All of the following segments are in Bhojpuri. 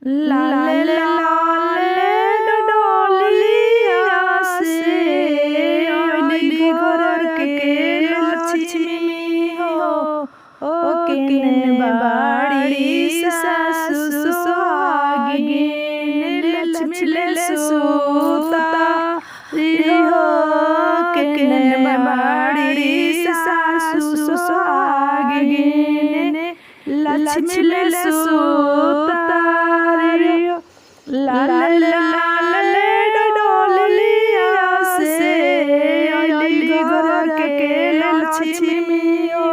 लाल लाल डोलिया से अइली घर के लक्ष्मी हो। ओ केने बाड़ी सासु सुहागिन लक्ष्मी सुता हो। केने बाड़ी सासु सुहागिन लक्ष्मी सुता लाल लाल डोलिया से अइली घर के लक्ष्मी हो।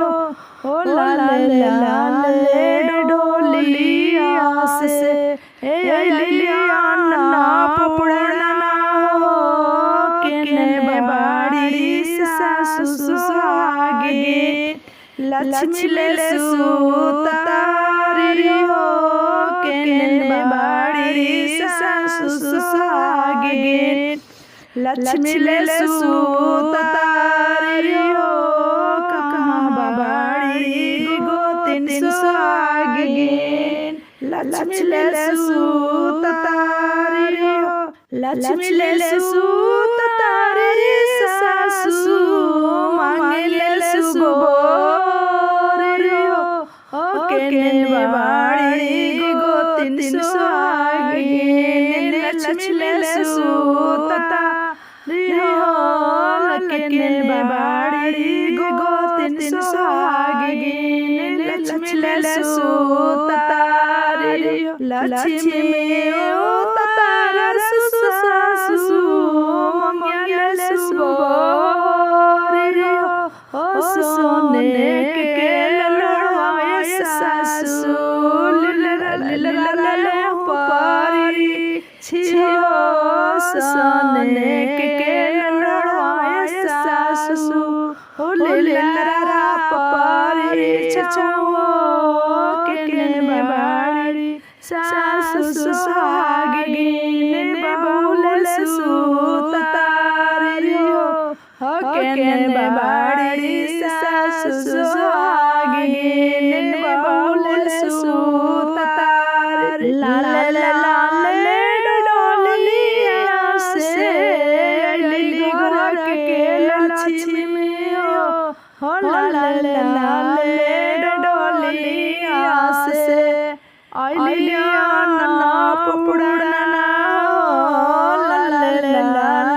ओ लाल लाल डोलिया से अइली अन्ना पपड़ना हो। केने बाड़ी सासु सुहागिन लक्ष्मी सुता हो। केने बाड़ी सासु सुहागिन लक्ष्मी सुता हो। कहाँ बाड़ी गोतिन सुहागिन लक्ष्मी सुता हो। लक्ष्मी सुता सासु मांगले सुबोर हो। ओ केने बाड़ी गोतिन सुहागिन लक्ष्मी सुता हो। केने बाड़ी गोतिन सुहागिन लक्ष्मी सुता हो। लक्ष्मी तार सासु मांगले सुबोर हो। ओ सोने के लड़वाए सासु ललले पारी छियो। सोने के लड़वाए सासु ललरा पारी छछो। केने बाड़ी सासु सुहागिन बहुल सुता हो। केने बाड़ी सासु सुहागिन बहुल सुता लाल लाल डोलिया से अइली घर के लक्ष्मी हो। लाल लाल डोलिया से अइली अन्ना पपड़ना हो। लाल लाल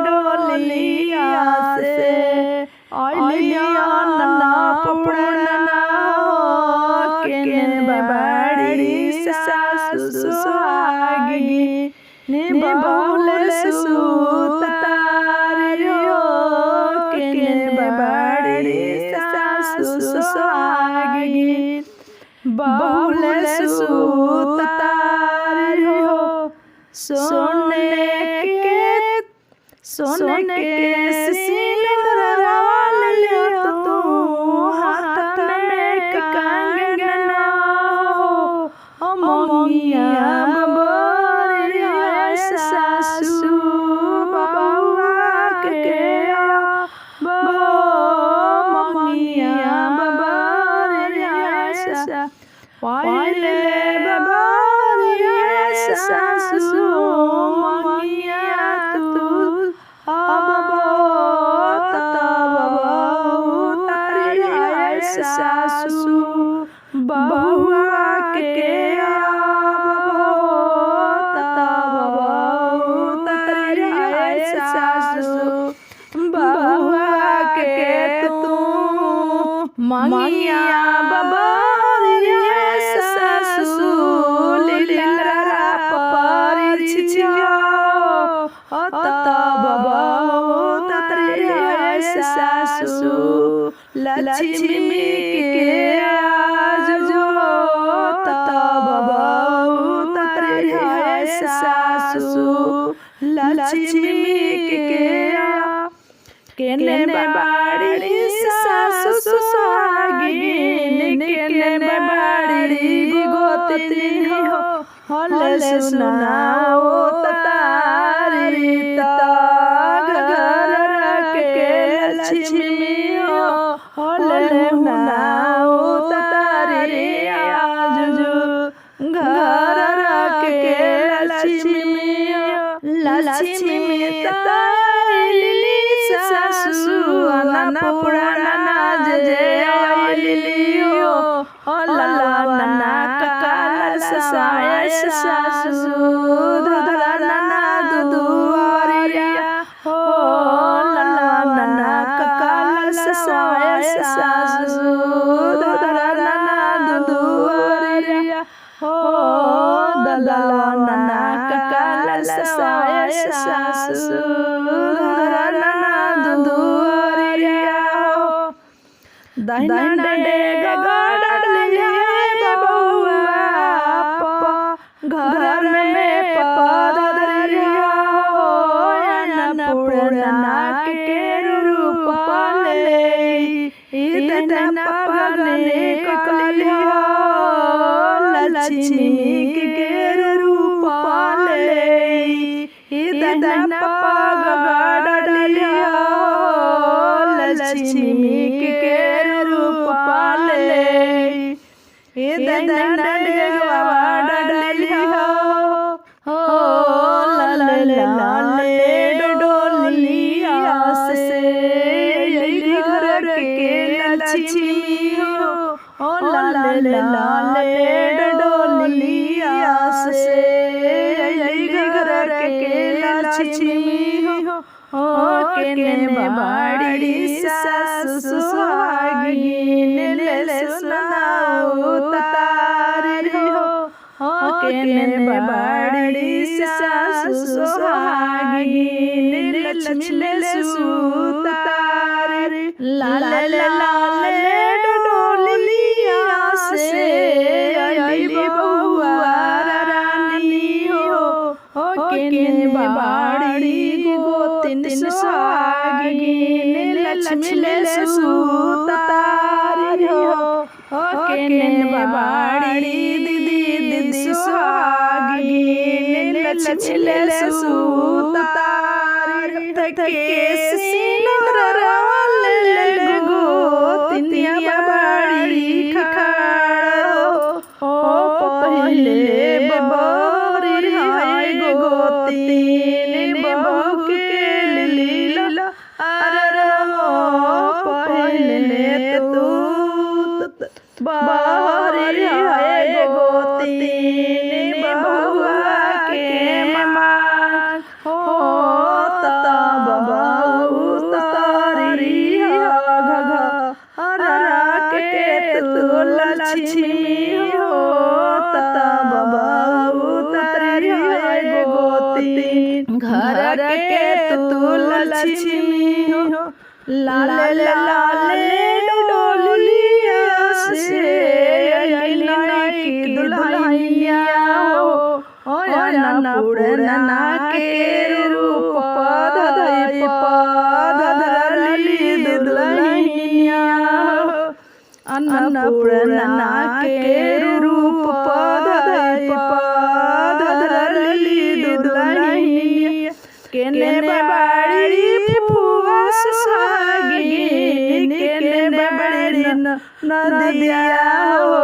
डोलिया से अइली अन्ना पपड़ना हो। केने बाड़ी सासु सुहागिन बहुल सुता हो। केने बाड़ी सासु सुहागिन बहुल सुता हो। सोने के सिंदूरवा लियो तू हाथ में कंगना हो। ओ मोहिया बबरिया सासु बबुआ के मोहिया बबरिया पायले बबरिया सासु मोहिया तू सासु बहुआ के सासु बहुआ के तू मंगिया बबरिया सासु ललरा पारी छियो। सासु लक्ष्मी के आज जो सासु लक्ष्मी के केने बाड़ी सासु सुहागिन केने बाड़ी गोतिन हो। हले सुनाओ तारी घर के लक्ष्मी हो। हले सुनाओ तारी आज जो घर के लक्ष्मी लक्ष्मी ताइली सासु अन्नपूर्णा जे आइलियो ललना काल साय सासु धरना दुआरिया हो ललना काल साय सासु धरना दुआरिया हो ललना काल साय सासु धरना दुआरिया हो दहिना डेग गड़लिया बबुआ घर में पधरिया हो अन्नपूर्णा के रूप ले इतना भगने कलिया लक्ष्मी के रूप ले इतना पग गड़लिया लक्ष्मी के रूप ले इतना डलिया हो लाले डोलिया से घर के लक्ष्मी हो लाले डोलिया से घर के लक्ष्मी हो केने बाड़ी सासु सुहागिन ले सुनाओ तारी हो केने बाड़ी सासु सुहागिन लक्ष्मी ले सुतारी लाले डोलिया से आई बहुआ रानी हो केने बाड़ी गोतिन सुहागिन लक्ष्मी ले सुतारी हो केने बाड़ी दीदी सुहागिन लक्ष्मी ले सुतारी के सिंदूर ले गोतिनिया बाड़ी खखाड़ो हो पहले बबोरी हाय गोतिन बबू के लीला अरे पहले तू बहरी हाय गोतिन बबुआ के मां हो तता बबू तारी घघ हरा के तू लक्ष्मी हो तता बबू तारी हाय गोतिन घर के तू लक्ष्मी हो लाले डोलिया से आइली की दुल्हनिया हो अन्नपूर्णा के रूप धरली दुल्हनिया अन्नपूर्णा के रूप धरली दुल्हनिया केने बाड़ी फुआ सुहागिन केने बाड़ी नदिया हो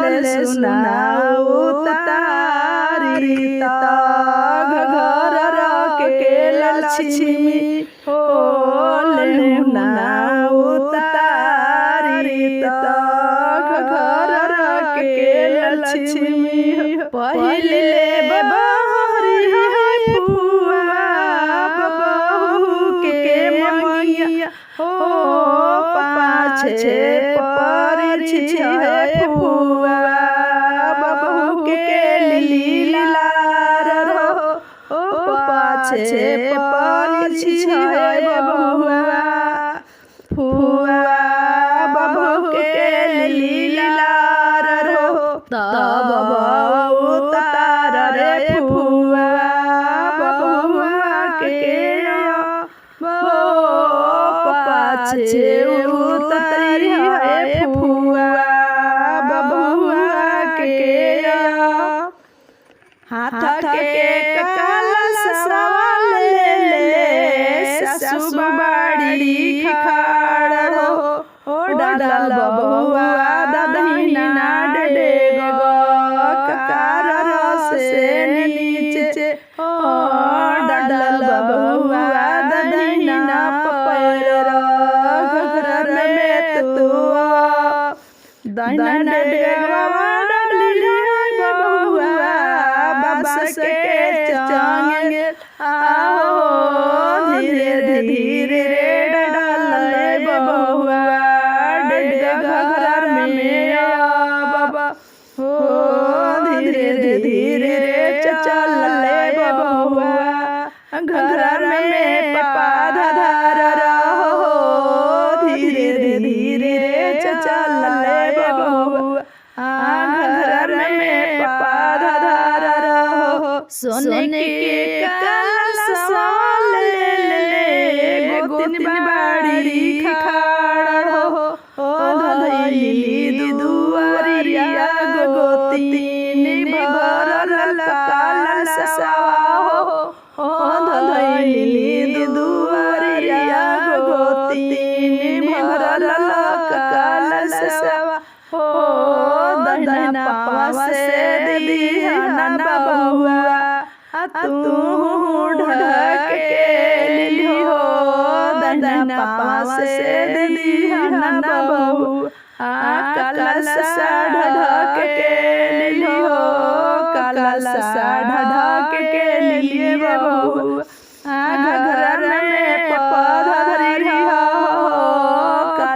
ले सुनाओ तारी घर के लक्ष्मी हो ले सुनाओ तारी घर के लक्ष्मी पहले बहरी है फुआ बहू के मंगिया हो पाछे परिछि है फुआ बहू के लीला रो पाछे परिछि है बबुआ फुआ बहू के लीला रो तब बहू तार रे फुआ बबुआ के पाछे उतरी है फुआ बबुआ के हाथ के काला सवाल ले सासु बाड़ी खाड़ हो डाला बबुआ दहिना डे गो ककार रस से नीचे हो डाल बहुआ दहिना पैर घर में तू दहिना डेगवा डाली बहुआ बास के चांगे आओ धीरे धीरे डाल बहुआ डेगा घर में बाबा हो धीरे धीरे चल बहुआ घर में पाधा धार रहो धीरे धीरे चल बहुआ घर में पाधा धार रहो सोने के कलशवा ले गोतिन बाड़ी खाड़ हो धइली दुआरिया गोतिन भरल कलशवा हो धइली दुआरिया गोतिन भरल कलशवा हो दहिना पावा से दिहना बहुआ तू ढक के लिहो दहिना पावा से दिहना बहुआ कलशा ढक के लिहो कलशा ढक के लिए बहुआ घर में पौधा धरी हो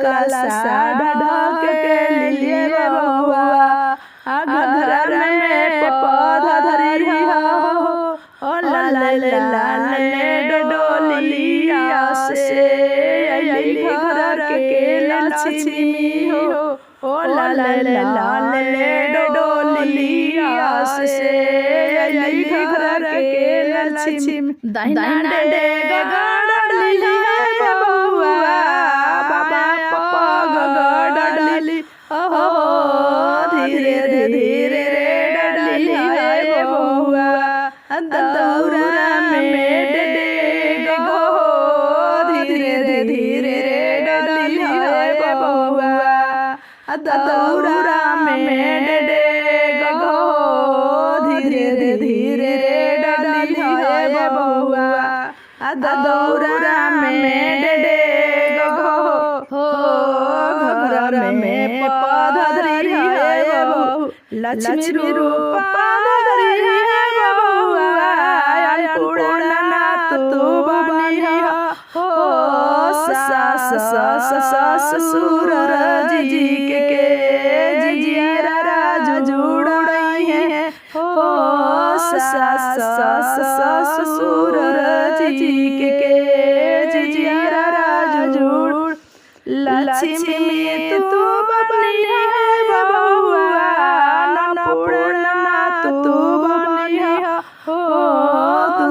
कलशा ढक के लिए बहुआ घर में पौधा धरी हो लाले डोलिया से घर के लक्ष्मी हो लाले डोलिया से घर के लक्ष्मी दहिना डेगा डाली बहुआ बाबा पग डाली हो धीरे धीरे डाली बहुआ दौरा में डेगा हो धीरे धीरे डाली बहुआ दौरा में डेगा हो धीरे धीरे डाली बहुआ दौरा में डेगा हो घर में पौधा धरी बहु लक्ष्मी रूप पौधा धरी बहुआ पूर्णना तू बनी हो सास ससुर जी के जिया राज जुड़ रही है हो सास ससुर जी के जिया राज जुड़ लक्ष्मी तू बनी है बहुआ पूर्णना तू बनी हो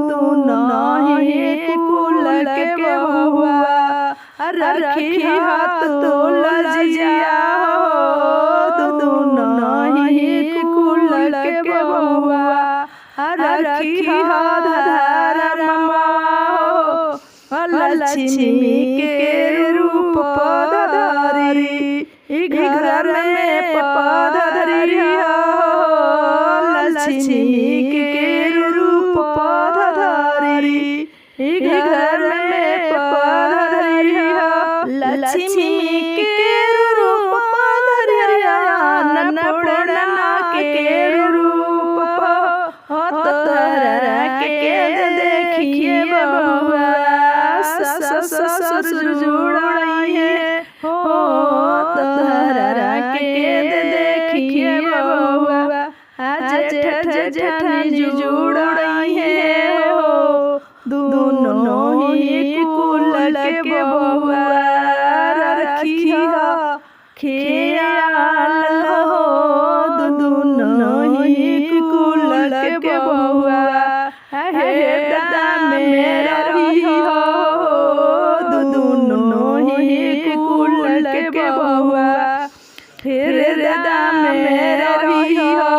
तू नहीं कुल के बहुआ रखी हाथ तो लजिया हो तू नहीं कुल के बहुआ रखी हाथ धार ममा हो लक्ष्मी के रूप पौधा धरी घर में पौधा धरी हो लक्ष्मी के रूप पौधा धरी घर में पौधा धरी हो लक्ष्मी के रूप पौधा धरी अन्नपूर्णा के रूप हो तोरा के देखिए बहुआ ससुर जुड़ाई है हो तोरा के देखिए बहुआ जेठानी जुड़ाई है हो दोनों ही कुल के बहुआ रखी हो ख्याल हो दोनों ही कुल के बहुआ दादा मेरा रही हो दोनों ही कुल के बहुआ फिर दादा मेरा रही हो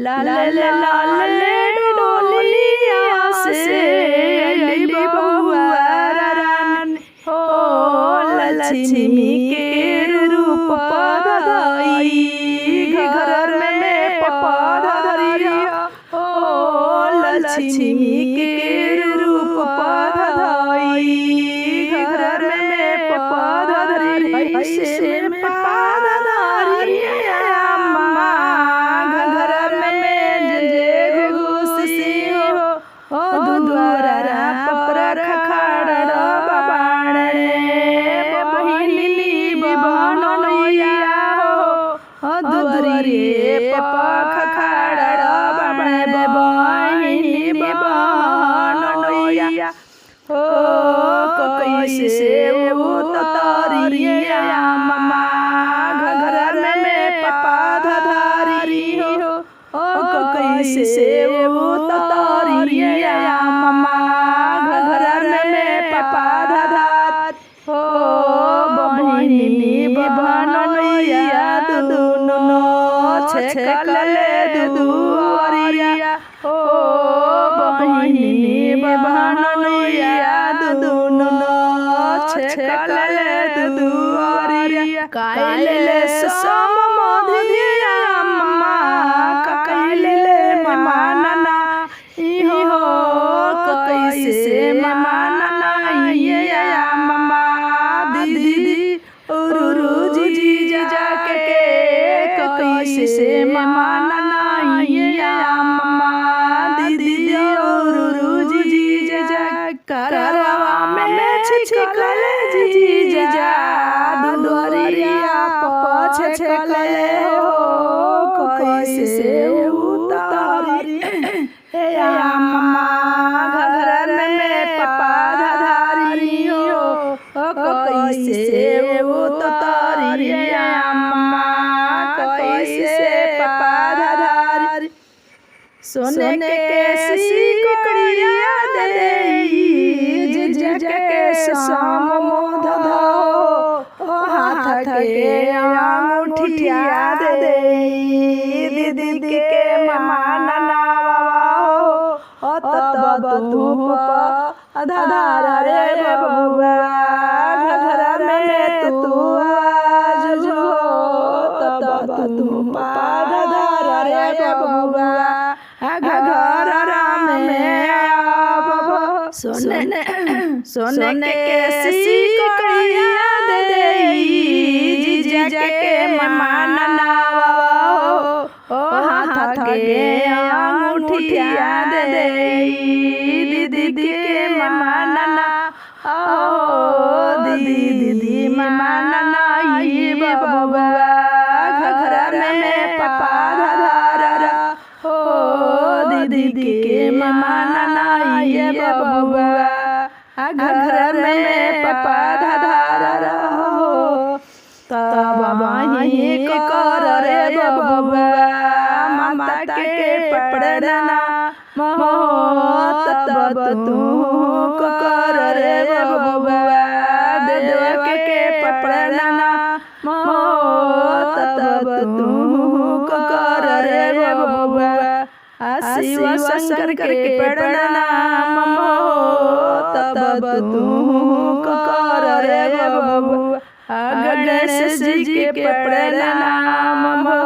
लाल लाल डोलिया से बहुआ रानी हो लक्ष्मी के रूप पौधा धरी घर में पौधा धरी हो लक्ष्मी के रूप धई घर में पद धरी ऐसे में पद धरी अम्मा घर में जे घुसी हो दुआरा पर खड़ा बाबाणे बहिनी बनोया हो दुआरे पख खड़ा बाबाणे बहिनी बनोया हो कैसे उतरिया अम्मा घर में पद धरी हो कैसे उतरिया अम्मा घर में पद धरी हो बहिनी बनोया दुनो छेकले दुआरिया हो बहिनी बनोया दुनो छेकले दुआरिया काइले समधिया अम्मा काइले मानना इहो कैसे मानना ये अम्मा दीदी रुरु जीजा के कैसे मानना ये अम्मा दीदी रुरु जीजा करवा में छिकले जीजा दुआरिया पछे छले हो कैसे उतारी हे अम्मा घर में पद धरी हो कैसे उतारी अम्मा कैसे पद धरी सोने के सिकड़िया दे के शाम मोध धो हाथ के अंगूठिया दे दीदी के मानना हो तब तू आधार रे बबुआ घर में तू आज जो तब तू आधार रे बबुआ घर में सोने के सिकड़िया दे जीजा के मानना हो हाथ के अंगूठिया दे दीदी के मानना हो दीदी मानना ये बबुआ घर में पद धरा हो दीदी के मानना ये बबुआ घर में पद धरा हो तब वहीं कर रे बबुआ माता के पड़ना हो तब तू कर रे बबुआ दे के पड़ना हो तब तू कर रे बबुआ शिव शंकर के प्रणाम हो तब तू कर रे बबुआ गणेश जी के प्रणाम हो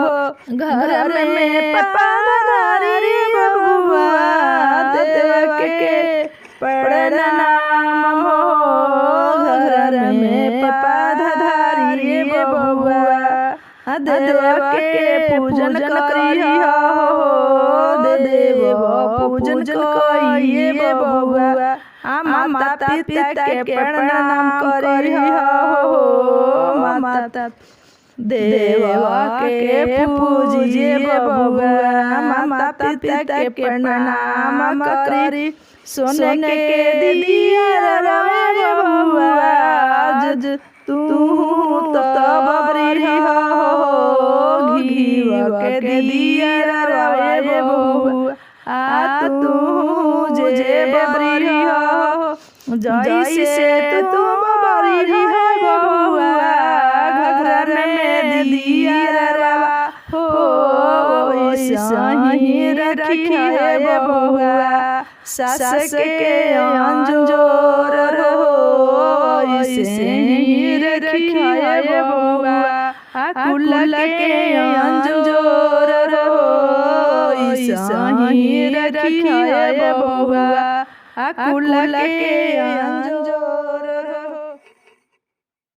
घर में पद धरी बबुआ देव के प्रणाम हो घर में पद धरी बबुआ देव के पूजन करियो देव पूजन करिए बबुआ माता पिता के प्रणाम करियो माता देव के पूजिए बबुआ माता पिता के प्रणाम करी सोने के दिया रे बबुआ तू तो बबरी हो घी के दिया रे बबुआ तू जे बबरी हो जैसे तू बबरी हो बबुआ घर में दिया रवा हो सही रखी है बबुआ सास के अंजोर हो सही रखी है बबुआ कुल के अंजोर हो सही रखी है बहुआ कुल के अंजोर